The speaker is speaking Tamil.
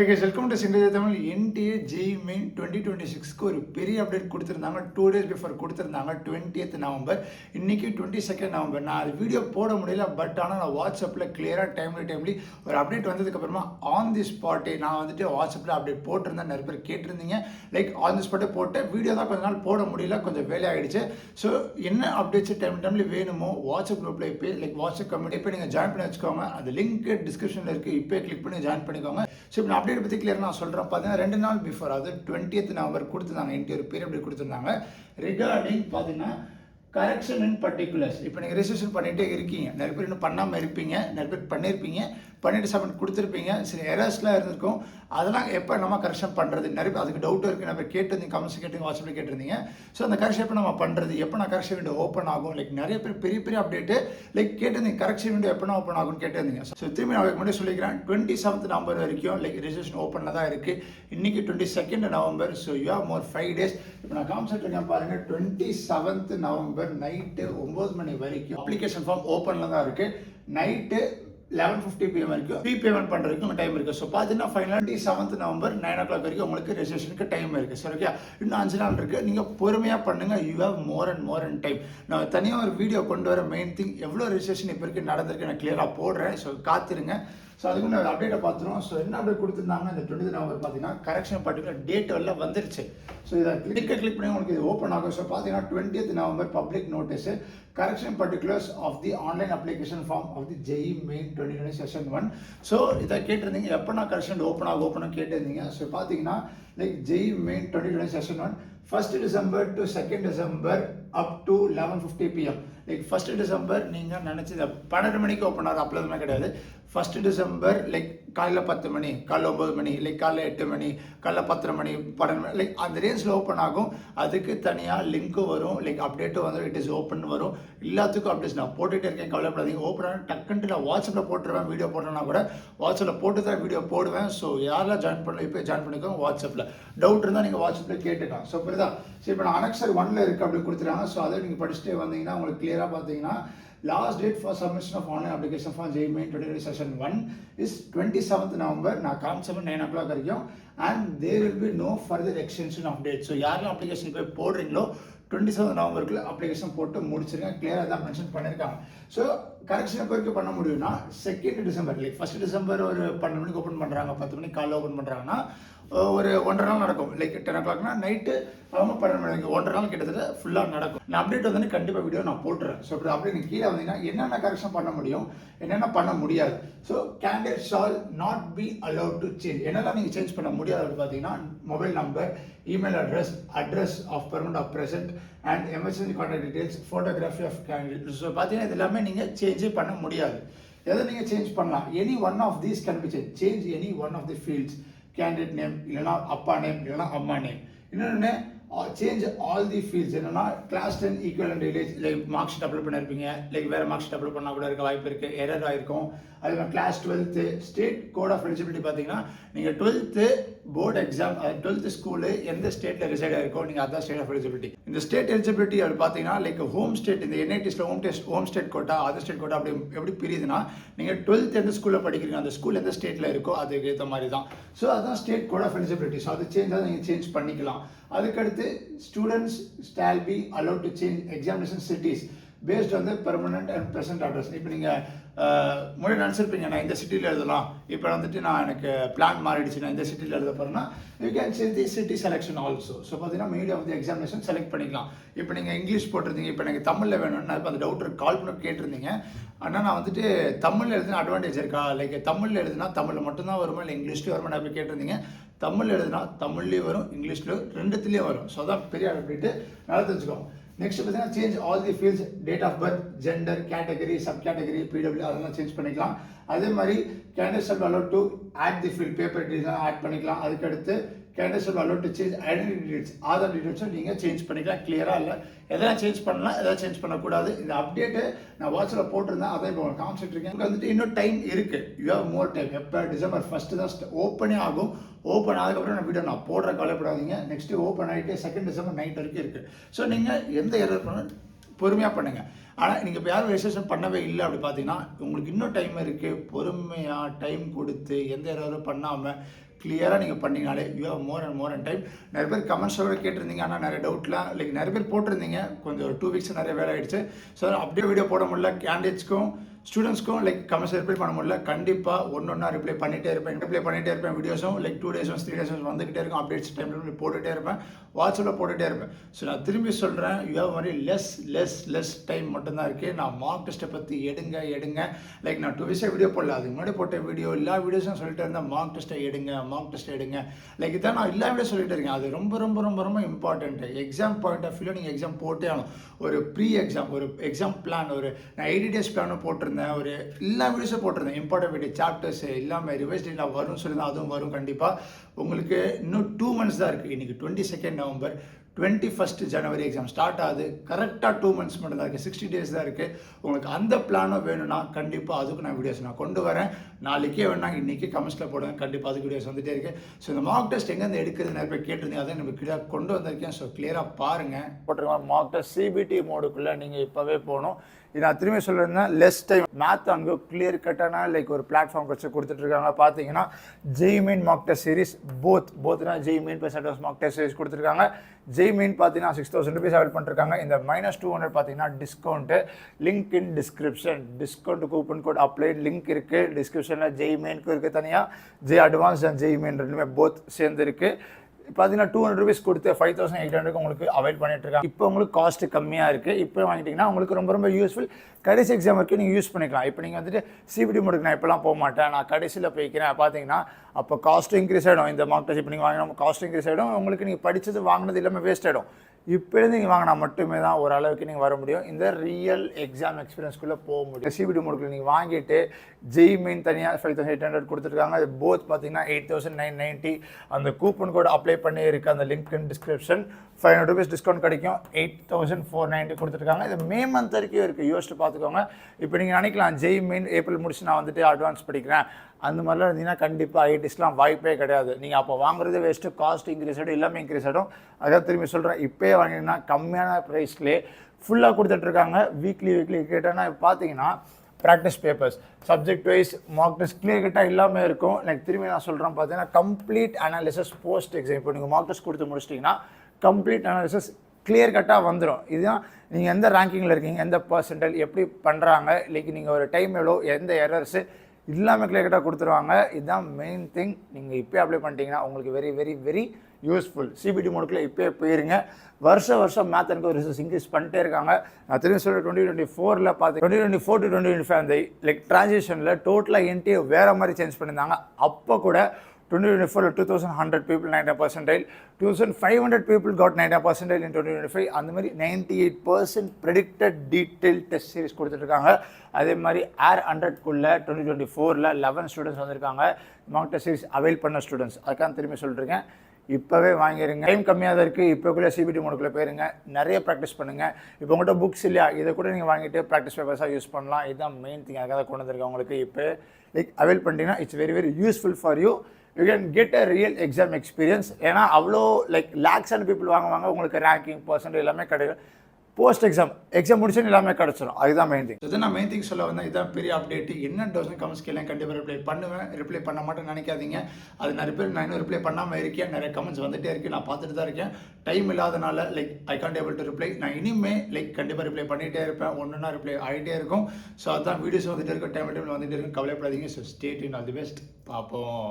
Welcome to single Tamil. NTA JEE main 2026க்கு ஒரு பெரிய அப்டேட் கொடுத்துருந்தாங்க. 2 days பிஃபோர் கொடுத்துருந்தாங்க, 20th நவம்பர். இன்னைக்கு 22nd நவம்பர். நான் அது வீடியோ போட முடியல, பட் ஆனால் நான் வாட்ஸ்அப்பில் கிளியராக டைம்லி ஒரு அப்டேட் வந்ததுக்கப்புறமா ஆன் தி ஸ்பாட்டே நான் வந்துட்டு வாட்ஸ்அப்பில் அப்டேட் போட்டிருந்தேன். நிறைய பேர் கேட்டிருந்தீங்க. லைக் ஆன் தி ஸ்பாட்டே போட்டு வீடியோ தான் கொஞ்ச நாள் போட முடியல, கொஞ்சம் வேலையாகிடுச்சு. ஸோ என்ன அப்டேட்ஸ் டைம்லி வேணுமோ வாட்ஸ்அப் குரூப்பில் இப்போ லைக் வாட்ஸ்அப் கம்யூனிட்டி இப்போ நீங்கள் ஜாயின் பண்ணி வச்சுக்கோங்க. அந்த லிங்க் டிஸ்கிரிப்ஷனில் இருக்குது, இப்போ கிளிக் பண்ணி ஜாயின் பண்ணிக்கோங்க. ஸோ இப்போ அப்டேட் பற்றி கிளியர் நான் சொல்கிறேன். பார்த்தீங்கன்னா 2 நாள் பிஃபோர், அதாவது 20th நவம்பர் கொடுத்துருந்தாங்க. என்கிட்ட ஒரு பேர் அப்படி கொடுத்துருந்தாங்க ரிகார்டிங் பார்த்தீங்கன்னா கரெக்ஷன் இன் பர்டிகுலர்ஸ். இப்போ நீங்கள் ரெஜிஸ்ட்ரேஷன் பண்ணிகிட்டே இருக்கீங்க, நிறைய பேர் இன்னும் பண்ணாமல் இருப்பீங்க, நிறைய பேர் பண்ணியிருப்பீங்க, பண்ணிட்டு சப்மிட் கொடுத்துருப்பீங்க. சரி, எரர்ஸ்லாம் இருந்திருக்கும். அதெல்லாம் எப்போ நம்ம கரெக்ஷன் பண்ணுறது, நிறைய பேர் அதுக்கு டவுட் இருக்குது. நிறைய கேட்டிருந்தீங்க, கமெண்ட்ஸ் கேட்டு வாட்ஸ்அப்பில் கேட்டிருந்தீங்க. ஸோ அந்த கரெக்ஷன் எப்போ நம்ம பண்ணுறது, எப்போ நான் கரெக்ஷன் விண்டோ ஓப்பன் ஆகும், லைக் நிறைய பேர் பெரிய அப்டேட்டு லைக் கேட்டிருந்தீங்க, கரெக்ஷன் விண்டோ எப்போ ஓப்பன் ஆகும்னு கேட்டிருந்தீங்க. ஸோ திரும்பி நான் முன்னாடி சொல்லிக்கிறேன், 27th நவம்பர் வரைக்கும் லைக் ரெஜிஸ்ட்ரேஷன் ஓப்பனில் தான் இருக்குது. இன்றைக்கி 22nd November. So you have more 5 days. இப்போ நான் காமிச்சிட்டு இருக்கேன் பாருங்கள், 27th நவம்பர் நைட்டு 9 மணி வரைக்கும் அப்ளிகேஷன் ஃபார்ம் ஓப்பனில் தான் இருக்குது. நைட்டு 11:50 PM வரைக்கும் பேமெண்ட் பண்ணுறதுக்கு டைம் இருக்குது. ஸோ பார்த்தீங்கன்னா ஃபைனலாக 27th நவம்பர் 9 o'clock வரைக்கும் உங்களுக்கு ரெஜிஸ்ட்ரேஷனுக்கு டைம் இருக்குது. சரி, ஓகே, இன்னும் 5 நாள் இருக்குது. நீங்கள் பொறுமையாக பண்ணுங்கள். You have more and time. நான் தனியாக ஒரு வீடியோ கொண்டு வர மெயின் திங் எவ்வளோ ரெஜிஸ்ட்ரேஷன் இப்போ இருக்குது நடந்திருக்கு நான் கிளியராக போடுறேன். ஸோ காத்துருங்க. ஸோ அதுக்கு நான் அப்டேட்டை பார்த்துருவோம். ஸோ என்ன அப்டேட் கொடுத்துருந்தாங்க, இந்த 20th நவம்பர் பார்த்தீங்கன்னா கரெக்ஷன் பர்டிகுலர் டேட் எல்லாம் வந்துருச்சு. ஸோ இதை கிளிக் பண்ணி உங்களுக்கு இது ஓப்பன் ஆகும். ஸோ பார்த்தீங்கன்னா 20th November public notice correction particulars of the online application form of the JEE main 2020 session 1. So இதை கேட்டிருந்தீங்க, எப்போ நான் கரெக்ஷன் ஓப்பன் கேட்டிருந்தீங்க. ஸோ பார்த்தீங்கன்னா like JEE main 2020 session 1 1st December to 2nd December up to 11:50 PM. Like 1st December நீங்கள் நினச்சது 12 மணிக்கு ஓப்பன் ஆகுது, அப்போதுமே கிடையாது. 1st December லைக் காலையில் 10 மணி, காலைல 9 மணி, லைக் காலைல 8 மணி, காலைல 10 மணி, 12 மணி, லைக் அந்த ரேஞ்சில் ஓப்பன் ஆகும். அதுக்கு தனியாக லிங்க்கும் வரும், லைக் அப்டேட்டும் வந்து இட் இஸ் ஓப்பன் வரும். எல்லாத்துக்கும் அப்டேட்ஸ் நான் போட்டுகிட்டே இருக்கேன், கவலைப்படாதீங்க. ஓப்பன் ஆன டக்குன்ட்டு நான் வாட்ஸ்அப்பில் போட்டுருவேன். வீடியோ போட்டேன்னா கூட வாட்ஸ்அப்பில் போட்டு தான் வீடியோ போடுவேன். ஸோ யாரெல்லாம் ஜாயின் பண்ணல இப்போ ஜாயின் பண்ணிக்கோங்க. வாட்ஸ்அப்பில் டவுட் இருந்தால் நீங்கள் வாட்ஸ்அப்பில் கேட்டுக்கலாம். ஸோ புரியுதா? சரி, இப்போ நான் அனெக்சர் 1ல் இருக்குது அப்படி கொடுத்துருக்காங்க. ஸோ அதை நீங்கள் படிச்சுட்டே வந்தீங்கன்னா உங்களுக்கு கிளியராக பார்த்தீங்கன்னா last date for submission of online application for JEE Main 2020 session 1 is 27th November. நான் காமிச்சப்ப 9 o'clock வரைக்கும். And there will be no further extension of date. So யாரெல்லாம் அப்ளிகேஷன் போய் போடுறீங்களோ 27th நவம்பருக்குள்ள அப்ளிகேஷன் போட்டு முடிச்சிருங்க. கிளியராக தான் மென்ஷன் பண்ணியிருக்காங்க. ஸோ கரெக்ஷன் எப்போ வரைக்கும் பண்ண முடியும்னா 2nd December, like 1st December ஒரு 12 மணிக்கு ஓப்பன் பண்ணுறாங்க, 10 மணிக்கு காலையில் ஓப்பன் பண்ணுறாங்கன்னா ஒரு 1.5 நாள் நடக்கும். லைக் 10 o'clockனா நைட்டு அவங்க 12 மணிக்கு 1.5 நாள் கிட்டத்தட்ட ஃபுல்லாக நடக்கும். நான் அப்டேட் வந்து கண்டிப்பாக வீடியோ நான் போட்டுறேன். ஸோ அப்படி அப்படி நீங்கள் கீழே வந்தீங்கன்னா என்னென்ன கரெக்ஷன் பண்ண முடியும், என்னென்ன பண்ண முடியாது. So candidate shall not be allowed to change. என்னெல்லாம் நீங்கள் சேஞ்ச் பண்ண முடியாது அப்படின்னு பார்த்தீங்கன்னா mobile number, email address of permanent of present and emergency contact details, photography of candidate. So பார்த்தீங்கன்னா இது எல்லாமே நீங்கள் சேஞ்சே பண்ண முடியாது. எதை நீங்கள் சேஞ்ச் பண்ணலாம், any one of these can be change any one of the fields. Candidate name இல்லைனா அப்பா நேம் இல்லைனா அம்மா நேம். இன்னொன்று சேஞ்ச் ஆல் தி ஃபீல்ட்ஸ். என்னன்னா class 10 equivalent village, like mark sheet apply பண்ணியிருப்பீங்க, லைக் வேறு மார்க் ஷீட் அப்ளை பண்ணால் கூட இருக்க வாய்ப்பு இருக்குது, எரர் ஆகிருக்கும். அதே மாதிரி class 12th state code of eligibility பார்த்தீங்கன்னா நீங்கள் 12th board exam, 12th school எந்த ஸ்டேட்டில் ரிசைட் ஆகிருக்கோ நீங்கள் அதான் ஸ்டேட் ஆஃப் எலிஜிபிலிட்டி. இந்த ஸ்டேட் எலிஜிபிலிட்டி அப்படி பார்த்தீங்கன்னா லைக் ஹோம் ஸ்டேட், இந்த என்ஐடிஸில் home state quota, other state quota அப்படி எப்படி பிரியுதுன்னா நீங்கள் 12th எந்த ஸ்கூலில் படிக்கிறீங்க அந்த ஸ்கூல் எந்த ஸ்டேட்டில் இருக்கோ அதுக்கு ஏற்ற மாதிரி தான். ஸோ அதுதான் state code of eligibility. So அது சேஞ்ச் தான் நீங்கள் சேஞ்ச் பண்ணிக்கலாம். அதுக்கடுத்து students shall be allowed to change examination cities based on the permanent and present address. இப்போ நீங்கள் முன்னாடி நினச்சிருப்பீங்க நான் இந்த சிட்டியில் எழுதலாம், இப்போ வந்துட்டு நான் எனக்கு பிளான் மாறிடுச்சு, நான் இந்த சிட்டியில் எழுத போகிறேன்னா you can change the city selection also. So பார்த்தீங்கன்னா medium of the examination select பண்ணிக்கலாம். இப்போ நீங்கள் இங்கிலீஷ் போட்டிருந்தீங்க, இப்போ எனக்கு தமிழில் வேணும்னா இப்போ அந்த டவுட் கால் பண்ணி கேட்டிருந்தீங்க. ஆனால் நான் வந்துட்டு தமிழில் எழுதுனா அட்வான்டேஜ் இருக்கா, லைக் தமிழில் எழுதுனா தமிழில் மட்டும்தான் வருமா இல்லை இங்கிலீஷ்லேயும் வருமா அப்படி கேட்டிருந்தீங்க. தமிழ் எழுதுனா தமிழ்லேயும் வரும், இங்கிலீஷ்லேயும் ரெண்டுத்துலேயும் வரும். ஸோ அதான் பெரிய அப்படின்ட்டு நல்லா தெரிஞ்சுக்கோங்க. நெக்ஸ்ட் பார்த்தீங்கன்னா change all the fields, date of birth, gender, category, sub category, PWD அதெல்லாம் சேஞ்ச் பண்ணிக்கலாம். அதே மாதிரி candidate shall allowed to add the field, paper details add பண்ணிக்கலாம். அதுக்கடுத்து candidate shall allowed to change identity details, Aadhaar டீடைல்ஸும் நீங்கள் சேஞ்ச் பண்ணிக்கலாம். கிளியராக இல்லை, எதெல்லாம் சேஞ்ச் பண்ணலாம் எதாவது சேஞ்ச் பண்ணக்கூடாது. இந்த அப்டேட்டு நான் வாட்ஸ்அப்பில் போட்டிருந்தேன், அதை இப்போ காமிச்சிட்டு இருக்கேன். உங்களுக்கு வந்துட்டு இன்னும் டைம் இருக்குது, யூ ஹேவ் மோர் டைம். எப்போ December 1st தான் ஓப்பனே ஆகும். ஓப்பன் ஆனதுக்கப்புறம் நான் வீடியோ நான் போடுற கவலைப்படாதீங்க. நெக்ஸ்ட்டு ஓப்பன் ஆகிட்டு 2nd December நைட் வரைக்கும் இருக்குது. ஸோ நீங்கள் எந்த எரர் பண்ண பொறுமையாக பண்ணுங்கள். ஆனால் நீங்கள் இப்போ யாரும் ரெஜிஸ்ட்ரேஷன் பண்ணவே இல்லை அப்படி பார்த்தீங்கன்னா உங்களுக்கு இன்னும் டைம் இருக்குது. பொறுமையாக டைம் கொடுத்து எந்த எரரும் பண்ணாமல் கிளியராக நீங்கள் பண்ணிங்கனாலே you have more and time. நிறைய பேர் கமெண்ட்ஸோட கேட்டிருந்தீங்க, ஆனால் நிறைய டவுட்லாம் லைக் நிறைய பேர் போட்டிருந்தீங்க. கொஞ்சம் ஒரு 2 வீக்ஸ் நிறைய வேலை ஆகிடுச்சு. ஸோ அப்படியே வீடியோ போட முடியல. கேண்டிடேட்ஸ்க்கும் ஸ்டூடெண்ட்ஸ்க்கும் லைக் கமெண்ட்ஸ் ரிப்ளை பண்ண முடியல. கண்டிப்பாக ஒன்றா ரிப்ளை பண்ணிகிட்டே இருப்பேன். வீடியோஸும் லைக் 2 days 3 days வந்துகிட்டே இருக்கும். அப்டேட்ஸ் டைமில் போட்டுகிட்டே இருப்பேன். வாட்ஸ்அப்பில் போட்டுகிட்டே இருப்பேன். ஸோ நான் திரும்பி சொல்கிறேன், you have very less time மட்டும்தான் இருக்குது. நான் மார்க் டெஸ்ட்டை பற்றி எடுங்க லைக் நான் 2 weeks வீடியோ போடல, அதுக்கு முன்னாடி போட்ட வீடியோ எல்லா வீடியோஸும் சொல்லிட்டு இருந்தேன். மார்க் டெஸ்ட்டை எடுங்க லைக் இதான் நான் எல்லா வீடியோ சொல்லிட்டு இருக்கேன். அது ரொம்ப இம்பார்ட்டன்ட்டு. எக்ஸாம் பாயிண்ட் ஆஃப் வியூவில் நீங்கள் எக்ஸாம் போட்டே ஆகணும். ஒரு ப்ரீ எக்ஸாம், ஒரு எக்ஸாம் பிளான், நான் 80 days பிளானும் போட்டிருந்தேன். ஒரு எல்லா வீடியோஸும் போட்டிருந்தேன். இம்பார்ட்டன்ட் வீடியோ சாப்டர்ஸ் எல்லாமே ரிவைஸ் டேட்டில் வரும்னு சொல்லி தான் அதுவும் வரும் கண்டிப்பாக. உங்களுக்கு இன்னும் 2 months தான் இருக்குது. இன்றைக்கி 22 November, 21 January எக்ஸாம் ஸ்டார்ட் ஆகுது. கரெக்டாக 2 months மட்டும் தான் இருக்குது. 60 days தான் இருக்குது. உங்களுக்கு அந்த பிளானும் வேணும்னா கண்டிப்பாக அதுக்கு நான் வீடியோஸ் நான் கொண்டு வரேன். நாளைக்கே வேணா இன்றைக்கி கமெண்ட்ஸில் போடுவேன். கண்டிப்பாக அதுக்கு வீடியோஸ் வந்துகிட்டே இருக்குது. ஸோ இந்த மார்க் டெஸ்ட் எங்கேருந்து எடுக்கிறது நிறைய பேர் கேட்டிருந்தீங்க. அதை நம்ம கிளியராக கொண்டு வந்திருக்கேன். ஸோ கிளியராக பாருங்கள். போட்டிருக்கோம் மார்க் டெஸ்ட் சிபிடி மோடுக்குள்ளே நீங்கள் இப்போவே போகணும். இது நான் திரும்பி சொல்லியிருந்தேன், லெஸ் டைம். மேத் அங்கே கிளியர் கட்டான லைக் ஒரு பிளாட்ஃபார்ம் வச்சு கொடுத்துட்ருக்காங்க. பார்த்தீங்கன்னா JEE main mock test series போத்னா JEE main plus advanced mock test series கொடுத்துருக்காங்க. ஜெய் மெயின் பார்த்தீங்கன்னா 6000 rupees அவைல் பண்ணிருக்காங்க. இந்த -200 பார்த்தீங்கன்னா discount. Link in description. Discount coupon code apply link இருக்குது டிஸ்கிரிப்ஷனில். ஜெய் மெயினுக்கு இருக்குது தனியாக, JEE advanced and JEE main ரெண்டுமே போத் சேர்ந்து இருக்குது. பார்த்தீங்கன்னா 200 rupees கொடுத்து 5800 உங்களுக்கு அவைல் பண்ணிட்டு இருக்காங்க. இப்போ உங்களுக்கு காஸ்ட் கம்மியாக இருக்குது. இப்போ வாங்கிட்டீங்கன்னா உங்களுக்கு ரொம்ப யூஸ்ஃபுல். கடைசி எக்ஸாம் வரைக்கும் நீங்கள் யூஸ் பண்ணிக்கலாம். இப்போ நீங்கள் வந்துட்டு சிபிடி மோடுக்கு நான் இப்போலாம் போக மாட்டேன், நான் கடைசியில் போய்க்கிறேன் பார்த்தீங்கன்னா அப்போ காஸ்ட்டும் இன்க்ரீஸ் ஆகிடும். இந்த மார்க் டெஸ்ட் இப்போ நீங்கள் வாங்கினா காஸ்ட் இன்க்ரீஸ் ஆகிடும். உங்களுக்கு நீங்கள் படித்தது வாங்கினது எல்லாமே வேஸ்ட் ஆகிடும். இப்போலேருந்து நீங்கள் வாங்கினா மட்டுமே தான் ஓரளவுக்கு நீங்கள் வர முடியும். இந்த ரியல் எக்ஸாம் எக்ஸ்பீரியன்ஸ்குள்ளே போக முடியும். சிபிடி மோடுக்கு நீங்கள் வாங்கிட்டு ஜெய் மெயின் தனியாக 5800 கொடுத்துருக்காங்க. அது போத் பார்த்தீங்கன்னா 8990. அந்த கூப்பன் கோட் அப்ளை பண்ணி இருக்குது. அந்த link in description. 500 rupees discount கிடைக்கும். 8490 கொடுத்துருக்காங்க. இது மே மந்த் வரைக்கும் இருக்குது. யோசிச்சு பார்த்துக்கோங்க. இப்போ நீங்கள் நினைக்கலாம் ஜெய் மெயின் ஏப்ரல் முடிச்சு நான் வந்துட்டு அட்வான்ஸ் படிக்கிறேன் அந்த மாதிரிலாம் இருந்தீங்கன்னா கண்டிப்பாக ஐடிஸ்லாம் வாய்ப்பே கிடையாது. நீங்கள் அப்போ வாங்குறது வேஸ்ட்டு. காஸ்ட் இன்க்ரீஸ் ஆகிடும், எல்லாமே இன்க்ரீஸ் ஆகிடும். அதான் திரும்பி சொல்கிறேன், இப்போயே வாங்கினீங்கன்னா கம்மியான ப்ரைஸ்லேயே ஃபுல்லாக கொடுத்துட்ருக்காங்க. வீக்லி கேட்டால் இப்போ பார்த்தீங்கன்னா practice papers, subject wise mark test கிளியர் கட்டாக எல்லாமே இருக்கும். எனக்கு திரும்பி நான் சொல்கிறேன் பார்த்தீங்கன்னா கம்ப்ளீட் அனாலிசிஸ் போஸ்ட் எக்ஸாம். இப்போ நீங்கள் மார்க் டெஸ்ட் கொடுத்து முடிச்சிட்டிங்கன்னா கம்ப்ளீட் அனாலிசிஸ் கிளியர் கட்டாக வந்துடும். இதுதான் நீங்கள் எந்த ரேங்கிங்கில் இருக்கீங்க, எந்த பர்சன்டேஜ் எப்படி பண்ணுறாங்க, லைக் நீங்கள் ஒரு டைம் எவ்வளோ, எந்த எரர்ஸு எல்லாமே கிளியர் கட்டாக கொடுத்துருவாங்க. இதுதான் மெயின் திங். நீங்கள் இப்போ அப்ளை பண்ணிட்டீங்கன்னா உங்களுக்கு வெரி யூஸ்ஃபுல். சிபிடி மோடுக்குள்ளே இப்போயே போயிருங்க. வருஷம் மேத் எனக்கு ஒரு ரிசல்ட்ஸ் இன்க்ரீஸ் பண்ணிட்டே இருக்காங்க. நான் திரும்பி சொல்கிறேன் 2024 பார்த்து 2024 to 2025 அந்த லைக் ட்ரான்சிஷனில் டோட்டலாக என்டிஏ வேறு மாதிரி சேஞ்ச் பண்ணியிருந்தாங்க. அப்போ கூட 2024 2100 people 90%, 2500 people got 90% in 2025. அந்த மாதிரி 98% ப்ரெடிக்டட் டீட்டெயில் டெஸ்ட் சீரிஸ் கொடுத்துட்ருக்காங்க. அதே மாதிரி ஏர் 100க்குள்ளே 2024 11 ஸ்டூடெண்ட்ஸ் வந்திருக்காங்க. மார்க் டெஸ்ட் சீரிஸ் அவைல் பண்ண ஸ்டூடெண்ட்ஸ். அதுக்காக திரும்பி சொல்லிட்டுருக்கேன், இப்போவே வாங்கிடுங்க. டைம் கம்மியாக தான் இருக்குது. இப்போக்குள்ளே சிபிடி மோடுக்குள்ளே போயிருங்க. நிறைய ப்ராக்டிஸ் பண்ணுங்கள். இப்போ உங்கள்கிட்ட புக்ஸ் இல்லையா, இதை கூட நீங்கள் வாங்கிட்டு ப்ராக்டிஸ் பேப்பர்ஸாக யூஸ் பண்ணலாம். இதுதான் மெயின் திங். அதுக்காக கொண்டு வந்திருக்கேன் உங்களுக்கு. இப்போ லைக் அவைல் பண்ணிட்டீங்கன்னா it's very useful for you. You can get a real exam experience. ஏன்னா அவ்வளோ லைக் லேக்ஸ் அண்ட் பீப்புள் வாங்குவாங்க. உங்களுக்கு ரேங்கிங் பர்சன்ட் எல்லாமே கிடைக்கும். போஸ்ட் எக்ஸாம் முடிச்சு எல்லாமே கிடச்சிடும். அதுதான் மெயின் திங். இதை நான் மெயின் திங் சொல்ல வந்தேன். இதுதான் பெரிய அப்டேட். என்ன டவுட்ஸ் கமெண்ட்ஸ் கேள்வி கண்டிப்பாக ரிப்ளை பண்ண மாட்டேன்னு நினைக்காதீங்க. அது நிறைய பேர் நான் இன்னும் ரிப்ளை பண்ணாமல் இருக்கேன். நிறைய கமெண்ட்ஸ் வந்துகிட்டே இருக்குது. நான் பார்த்துட்டு தான் இருக்கேன். டைம் இல்லாதனால like I can't able to reply. நான் இனிமே லைக் கண்டிப்பாக ரிப்ளை பண்ணிகிட்டே இருப்பேன். ஒன்றுனா ரிப்ளை ஆகிட்டே இருக்கும். ஸோ அதுதான் வீடியோஸ் வந்துகிட்டே இருக்கும். டைம் வந்துகிட்டே இருக்கும். கவலைப்படாதீங்க. So stay tune. All the best. பார்ப்போம்.